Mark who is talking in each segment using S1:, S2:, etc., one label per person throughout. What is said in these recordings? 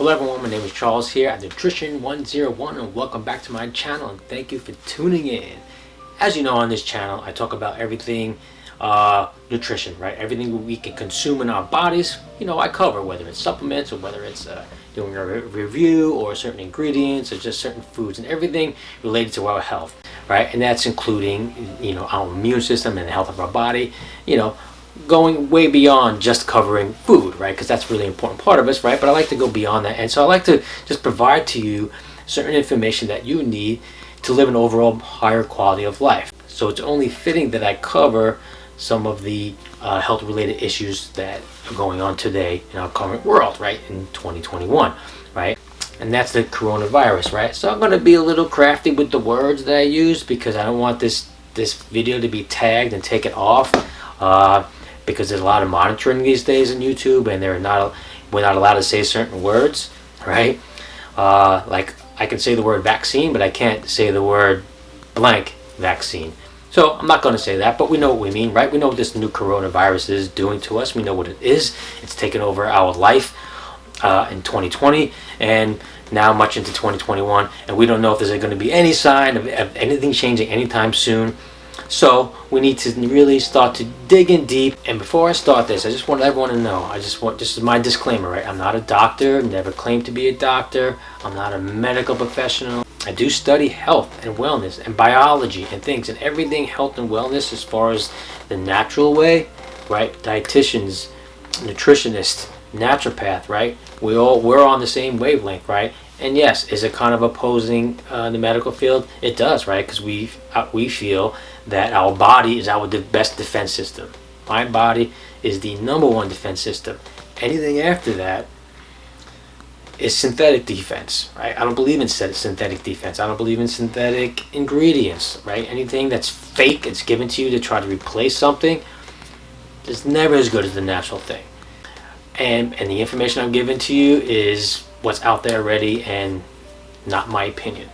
S1: Hello everyone, my name is Charles here at Nutrition 101 and welcome back to my channel and thank you for tuning in. As you know, on this channel I talk about everything nutrition, right? Everything we can consume in our bodies, I cover, whether it's supplements or whether it's doing a review or certain ingredients or just certain foods and everything related to our health, right? And that's including, our immune system and the health of our body, going way beyond just covering food, right? Because that's a really important part of us, right? But I like to go beyond that. And so I like to just provide to you certain information that you need to live an overall higher quality of life. So it's only fitting that I cover some of the health related issues that are going on today in our current world, right? In 2021, right? And that's the coronavirus, right? So I'm going to be a little crafty with the words that I use because I don't want this video to be tagged and taken off. Because there's a lot of monitoring these days on YouTube, and we're not allowed to say certain words, right? Like I can say the word vaccine, but I can't say the word blank vaccine. So I'm not going to say that, but we know what we mean, right? We know what this new coronavirus is doing to us. We know what it is. It's taken over our life in 2020 and now much into 2021, and we don't know if there's going to be any sign of anything changing anytime soon. So we need to really start to dig in deep. And before I start this, I just want everyone to know, this is my disclaimer, right? I'm not a doctor, never claimed to be a doctor. I'm not a medical professional. I do study health and wellness and biology and things and everything health and wellness as far as the natural way, right? Dietitians, nutritionists, naturopath, right? We're on the same wavelength, right? And yes, is it kind of opposing the medical field? It does, right? Because we feel that our body is our best defense system. My body is the number one defense system. Anything after that is synthetic defense, right? I don't believe in synthetic defense. I don't believe in synthetic ingredients, right? Anything that's fake, it's given to you to try to replace something, is never as good as the natural thing. And the information I'm giving to you is what's out there already and not my opinion.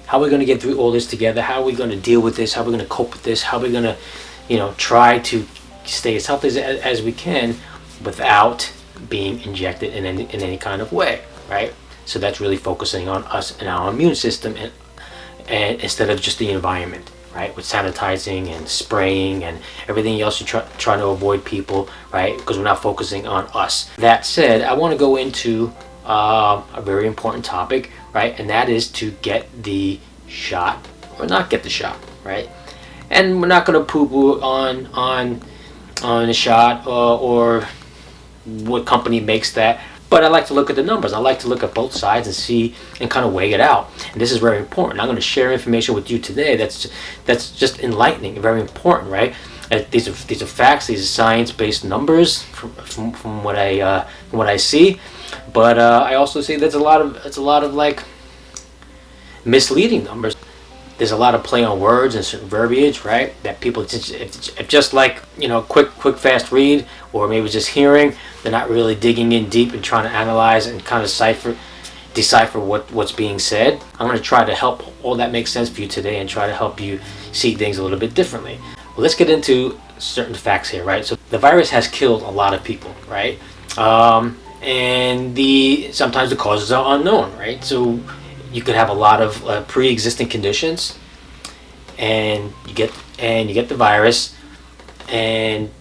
S1: How are we going to get through all this together? How are we going to deal with this? How are we going to cope with this? How are we going to, try to stay as healthy as we can without being injected in any kind of way, right? So that's really focusing on us and our immune system and instead of just the environment, right? With sanitizing and spraying and everything else, you try to avoid people, right? Because we're not focusing on us. That said, I want to go into a very important topic, right? And that is to get the shot or not get the shot, right? And we're not going to poo-poo on a shot or what company makes that. But I like to look at the numbers. I like to look at both sides and see and kind of weigh it out. And this is very important. I'm going to share information with you today that's just enlightening, very important, right? These are facts. These are science-based numbers from what I see. But I also see it's a lot of like misleading numbers. There's a lot of play on words and certain verbiage, right? That people just like quick fast read or maybe just hearing. They're not really digging in deep and trying to analyze and kind of decipher what's being said. I'm going to try to help all that make sense for you today and try to help you see things a little bit differently. Well, let's get into certain facts here, right? So the virus has killed a lot of people, right? And sometimes the causes are unknown, right? So you could have a lot of pre-existing conditions, and you get the virus, and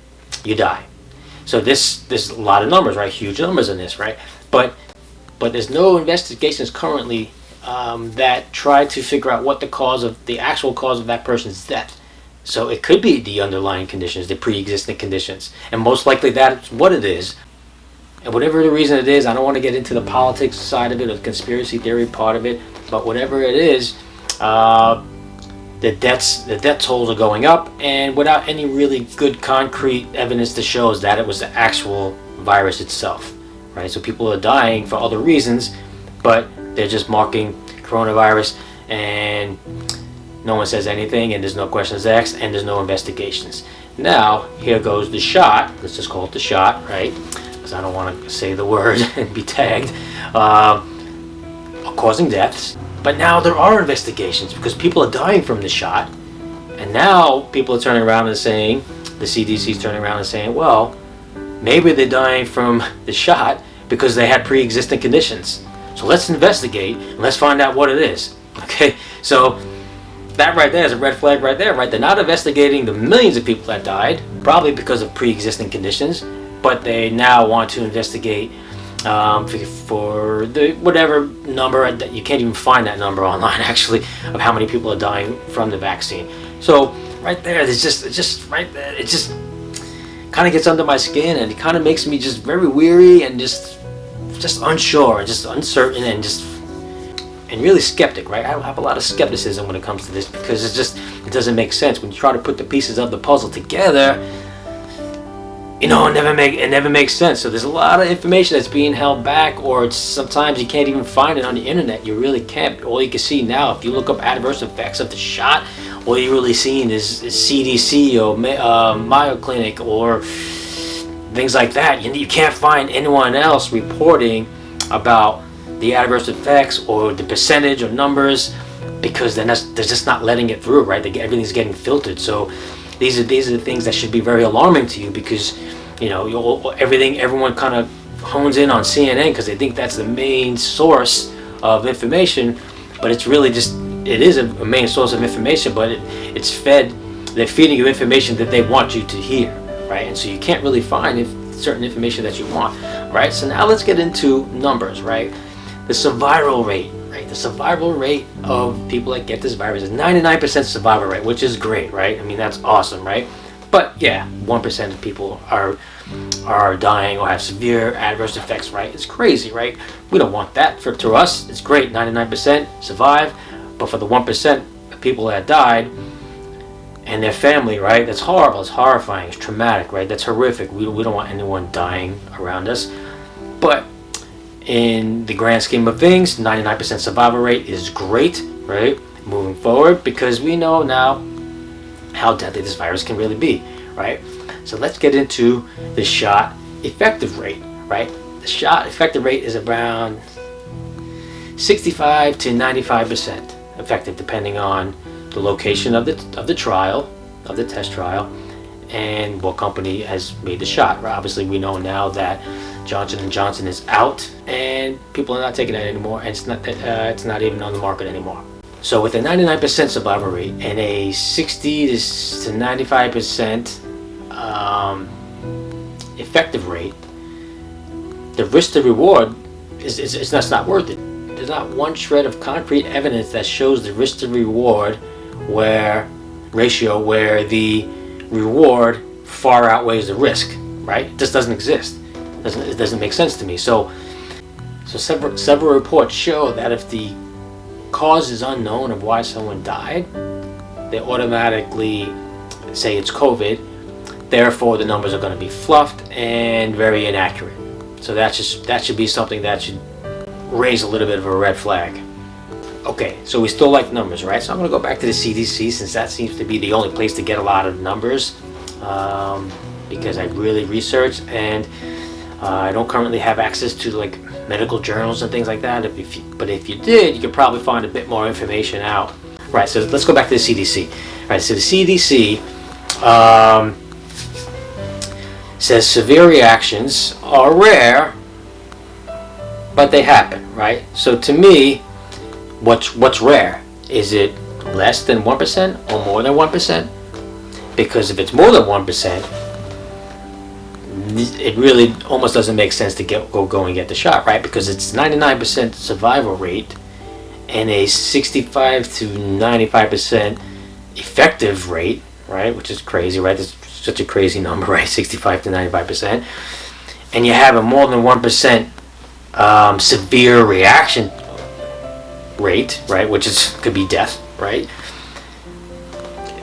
S1: you die. So there's a lot of numbers, right? Huge numbers in this, right? But there's no investigations currently that try to figure out what the actual cause of that person's death. So it could be the underlying conditions, the pre-existing conditions, and most likely that's what it is. And whatever the reason it is, I don't want to get into the politics side of it or the conspiracy theory part of it, but whatever it is, the death tolls are going up, and without any really good concrete evidence to show that it was the actual virus itself, right? So people are dying for other reasons, but they're just marking coronavirus, and no one says anything, and there's no questions asked, and there's no investigations. Now, here goes the shot. Let's just call it the shot, right? Because I don't want to say the word and be tagged, causing deaths. But now there are investigations because people are dying from the shot, and now people are turning around and saying, the CDC is turning around and saying, well, maybe they're dying from the shot, because they had pre-existing conditions. So let's investigate and let's find out what it is. Okay, so that right there is a red flag right there, right? They're not investigating the millions of people that died, probably because of pre-existing conditions, but they now want to investigate for the whatever number that you can't even find that number online actually of how many people are dying from the vaccine. So right there, it's just right there, it just kind of gets under my skin, and it kind of makes me just very weary and just unsure and just uncertain and really skeptic, right? I have a lot of skepticism when it comes to this, because it doesn't make sense when you try to put the pieces of the puzzle together. You know, it never makes sense. So there's a lot of information that's being held back, or sometimes you can't even find it on the internet. You really can't. All you can see now, if you look up adverse effects of the shot, all you're really seeing is CDC or Mayo Clinic or things like that. You can't find anyone else reporting about the adverse effects or the percentage or numbers, because they're just not letting it through, right? Everything's getting filtered. So these are the things that should be very alarming to you, because everyone kind of hones in on CNN because they think that's the main source of information, but it's really it is a main source of information, but they're feeding you information that they want you to hear, right? And so you can't really find certain information that you want, right? So now let's get into numbers, right? The survival rate, right? The survival rate of people that get this virus is 99% survival rate, which is great, right? I mean, that's awesome, right? But yeah, 1% of people are dying or have severe adverse effects, right? It's crazy, right? We don't want that. To us, it's great, 99% survive, but for the 1% of people that died and their family, right? That's horrible, it's horrifying, it's traumatic, right? That's horrific. We don't want anyone dying around us. But in the grand scheme of things, 99% survival rate is great, right? Moving forward, because we know now how deadly this virus can really be, right? So let's get into the shot effective rate, right? The shot effective rate is around 65 to 95% effective, depending on the location of the trial, of the test trial, and what company has made the shot, right? Obviously, we know now that Johnson & Johnson is out, and people are not taking that anymore, and it's not even on the market anymore. So with a 99% survival rate and a 60 to 95% effective rate, the risk to reward is not worth it. There's not one shred of concrete evidence that shows the risk to reward ratio where the reward far outweighs the risk, right? It just doesn't exist. It doesn't make sense to me. So several reports show that if the cause is unknown of why someone died, they automatically say it's COVID. Therefore, the numbers are going to be fluffed and very inaccurate. So that should be something that should raise a little bit of a red flag. Okay, so we still like numbers, right? So I'm going to go back to the CDC, since that seems to be the only place to get a lot of numbers, because I really researched, and I don't currently have access to like medical journals and things like that. But if you did, you could probably find a bit more information out. Right, so let's go back to the CDC. Right, so the CDC says severe reactions are rare, but they happen, right? So to me, what's rare? Is it less than 1% or more than 1%? Because if it's more than 1%, it really almost doesn't make sense to go and get the shot, right? Because it's 99% survival rate and a 65 to 95% effective rate, right? Which is crazy, right? It's such a crazy number, right? 65 to 95%. And you have a more than 1% severe reaction rate, right? Which could be death, right?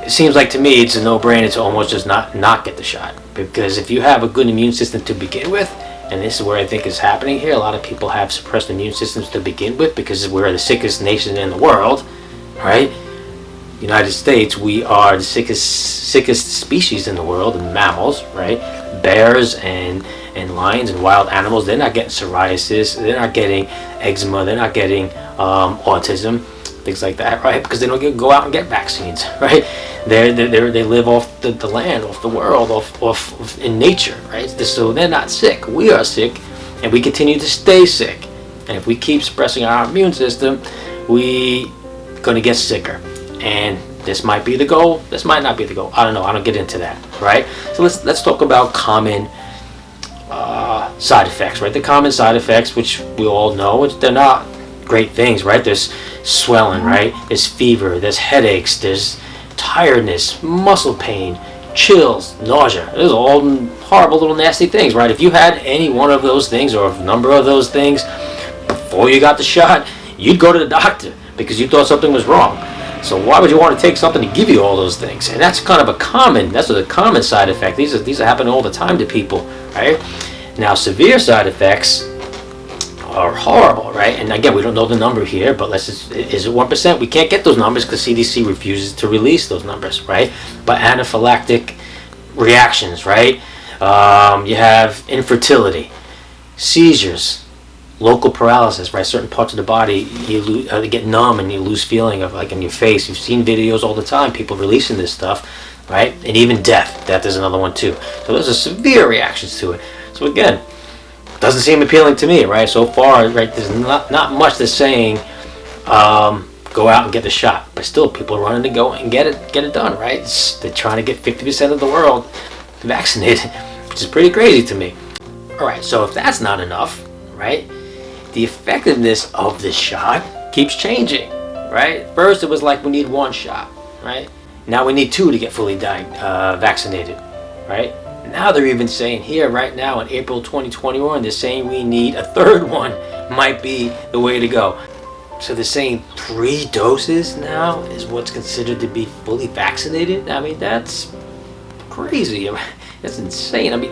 S1: It seems like to me it's a no-brainer to almost just not get the shot, because if you have a good immune system to begin with, and this is where I think is happening here, a lot of people have suppressed immune systems to begin with because we're the sickest nation in the world, right? United States, we are the sickest species in the world, mammals, right? Bears and lions and wild animals, they're not getting psoriasis, they're not getting eczema, they're not getting autism, things like that, right? Because they don't go out and get vaccines, right? They live off the land, off the world, off in nature, right? So they're not sick. We are sick and we continue to stay sick. And if we keep suppressing our immune system, we gonna get sicker. And this might be the goal, this might not be the goal. I don't know, I don't get into that, right? So let's talk about common side effects, right? The common side effects, which we all know, which they're not great things, right? There's swelling, right? There's fever, there's headaches, there's tiredness, muscle pain, chills, nausea. Those are all horrible little nasty things, right? If you had any one of those things or a number of those things before you got the shot, you'd go to the doctor because you thought something was wrong. So why would you want to take something to give you all those things? And that's kind of a common side effect. These are happening all the time to people, right? Now, severe side effects are horrible, right? And again, we don't know the number here, but is it 1%? We can't get those numbers because CDC refuses to release those numbers, right? But anaphylactic reactions, right? You have infertility, seizures, local paralysis, right? Certain parts of the body you get numb and you lose feeling of, like, in your face. You've seen videos all the time, people releasing this stuff, right? And even death. Death is another one too. So those are severe reactions to it. So again, doesn't seem appealing to me, right? So far, right, there's not much that's saying go out and get the shot, but still people are running to go and get it done, right? They're trying to get 50% of the world vaccinated, which is pretty crazy to me. All right, so if that's not enough, right, the effectiveness of this shot keeps changing, right? First it was like we need 1 shot, right? Now we need 2 to get fully vaccinated, right? Now they're even saying here right now in April 2021, they're saying we need a 3rd one might be the way to go. So they're saying 3 doses now is what's considered to be fully vaccinated. I mean, that's crazy. That's insane. I mean,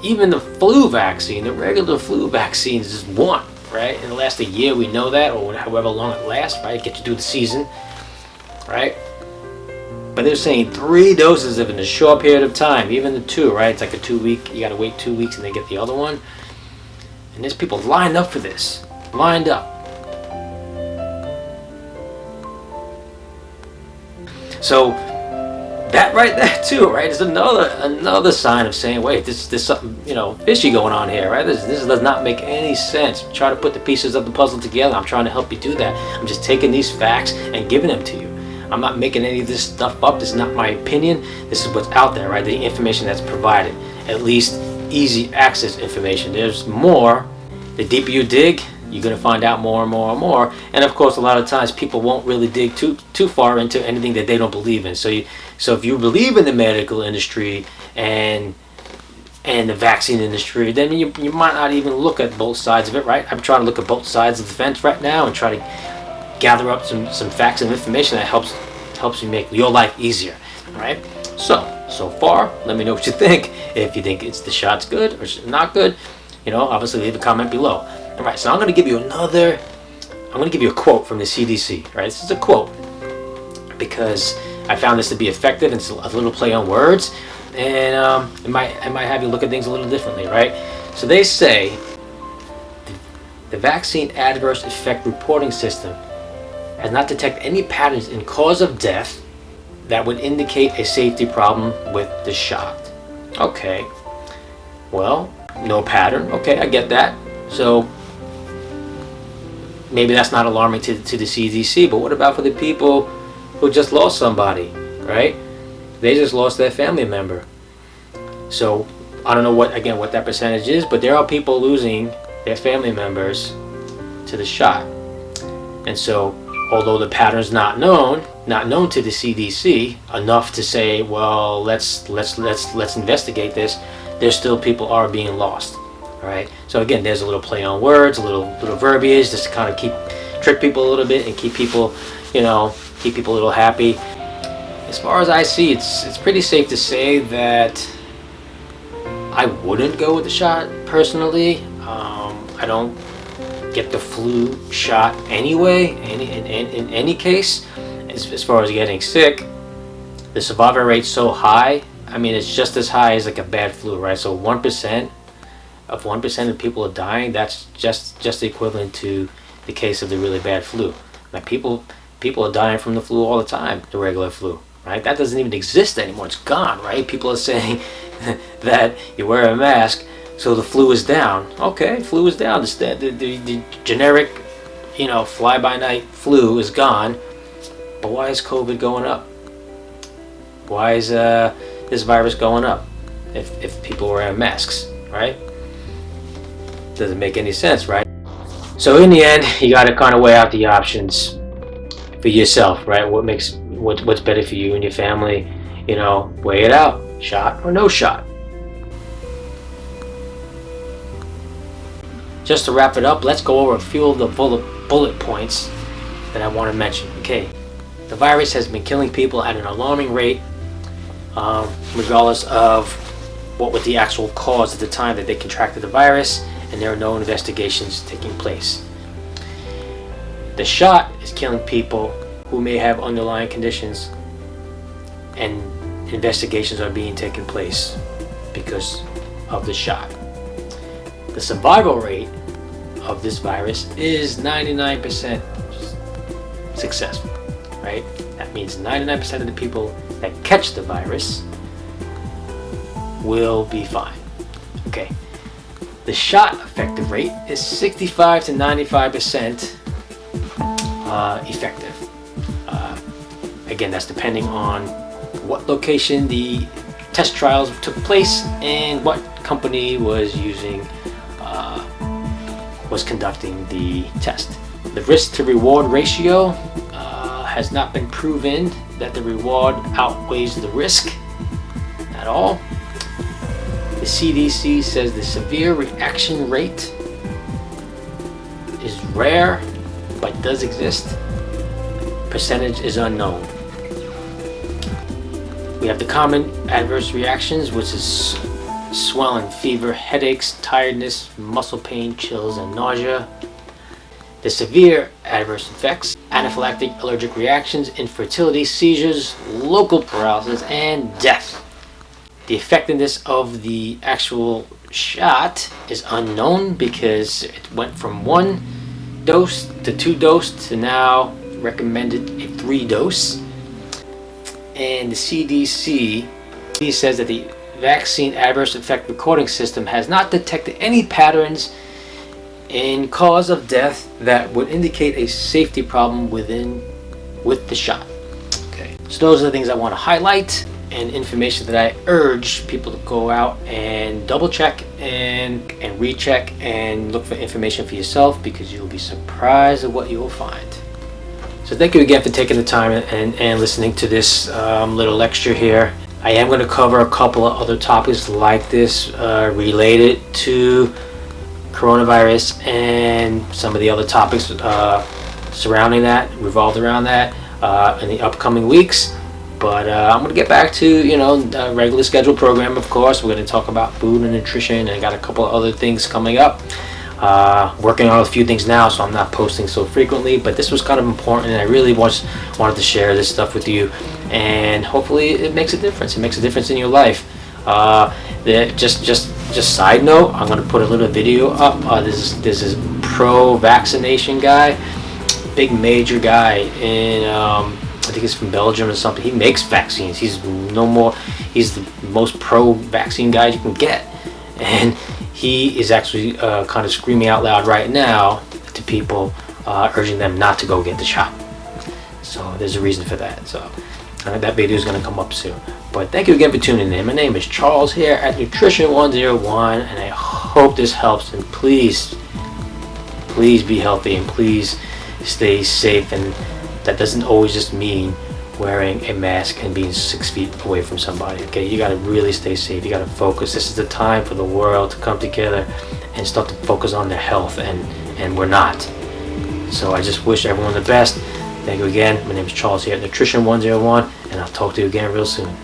S1: even the flu vaccine, the regular flu vaccine is just 1, right? And it lasts a year, we know that, or however long it lasts, right? Get you through the season, right? But they're saying 3 doses of in a short period of time, even the 2, right? It's like a 2-week, you gotta wait 2 weeks and they get the other one. And there's people lined up for this, lined up. So that right there too, right, is another sign of saying, wait, there's something, fishy going on here, right? This does not make any sense. Try to put the pieces of the puzzle together. I'm trying to help you do that. I'm just taking these facts and giving them to you. I'm not making any of this stuff up. This is not my opinion. This is what's out there, right? The information that's provided, at least easy access information. There's more. The deeper you dig, you're going to find out more and more and more. And of course, a lot of times people won't really dig too far into anything that they don't believe in. So if you believe in the medical industry and the vaccine industry, then you might not even look at both sides of it, right? I'm trying to look at both sides of the fence right now and try to gather up some facts and information that helps you make your life easier, right? So far, let me know what you think. If you think the shot's good or not good, obviously leave a comment below. All right, so I'm going to give you a quote from the CDC, right? This is a quote because I found this to be effective, and it's a little play on words, and it might have you look at things a little differently, right? So they say the vaccine adverse effect reporting system has not detected any patterns in cause of death that would indicate a safety problem with the shot. Okay, well, no pattern. Okay, I get that. So maybe that's not alarming to the CDC, but what about for the people who just lost somebody, right? They just lost their family member. So I don't know what that percentage is, but there are people losing their family members to the shot. And so although the pattern's not known to the CDC enough to say, well, let's investigate this, there's still people are being lost. All right. So again, there's a little play on words, a little verbiage, just to kind of trick people a little bit and keep people a little happy. As far as I see, it's pretty safe to say that I wouldn't go with the shot personally. I don't get the flu shot anyway, in any case. As far as getting sick, the survival rate's so high. I mean, it's just as high as like a bad flu, right? So 1% of people are dying. That's just equivalent to the case of the really bad flu. Like people are dying from the flu all the time, the regular flu, right? That doesn't even exist anymore. It's gone, right? People are saying that you wear a mask, So the flu is down. Okay, flu is down. The generic, fly-by-night flu is gone. But why is COVID going up? Why is this virus going up if people were wearing masks, right? Doesn't make any sense, right? So in the end, you got to kind of weigh out the options for yourself, right? What's better for you and your family? Weigh it out. Shot or no shot. Just to wrap it up, let's go over a few of the bullet points that I want to mention. Okay, the virus has been killing people at an alarming rate, regardless of what was the actual cause at the time that they contracted the virus, and there are no investigations taking place. The shot is killing people who may have underlying conditions, and investigations are being taken place because of the shot. The survival rate of this virus is 99% successful, right? That means 99% of the people that catch the virus will be fine. Okay. The shot effective rate is 65 to 95% effective. Again, that's depending on what location the test trials took place and what company was conducting the test. The risk to reward ratio has not been proven that the reward outweighs the risk at all. The CDC says the severe reaction rate is rare but does exist. Percentage is unknown. We have the common adverse reactions, which is swelling, fever, headaches, tiredness, muscle pain, chills, and nausea. The severe adverse effects: anaphylactic allergic reactions, infertility, seizures, local paralysis, and death. The effectiveness of the actual shot is unknown because it went from 1 dose to 2 dose to now recommended a 3 dose. And the CDC says that the vaccine adverse effect recording system has not detected any patterns in cause of death that would indicate a safety problem with the shot. Okay, so those are the things I want to highlight and information that I urge people to go out and double check and recheck and look for information for yourself, because you'll be surprised at what you will find. So thank you again for taking the time and listening to this little lecture here. I am going to cover a couple of other topics like this related to coronavirus and some of the other topics surrounding that, revolved around that in the upcoming weeks. But I'm going to get back to, the regular scheduled program, of course. We're going to talk about food and nutrition, and I got a couple of other things coming up. Working on a few things now, so I'm not posting so frequently, but this was kind of important, and I really wanted to share this stuff with you, and hopefully it makes a difference. It makes a difference in your life. Just side note, I'm going to put a little video up. This is pro-vaccination guy, big major guy in I think it's from Belgium or something. He makes vaccines. He's the most pro-vaccine guy you can get, and he is actually kind of screaming out loud right now to people, urging them not to go get the shot. So there's a reason for that. So that video is going to come up soon. But thank you again for tuning in. My name is Charles here at Nutrition 101, and I hope this helps. And please be healthy, and please stay safe. And that doesn't always just mean wearing a mask and being 6 feet away from somebody. Okay, you got to really stay safe. You got to focus. This is the time for the world to come together and start to focus on their health, and we're not. So I just wish everyone the best. Thank you again. My name is Charles here at Nutrition 101, and I'll talk to you again real soon.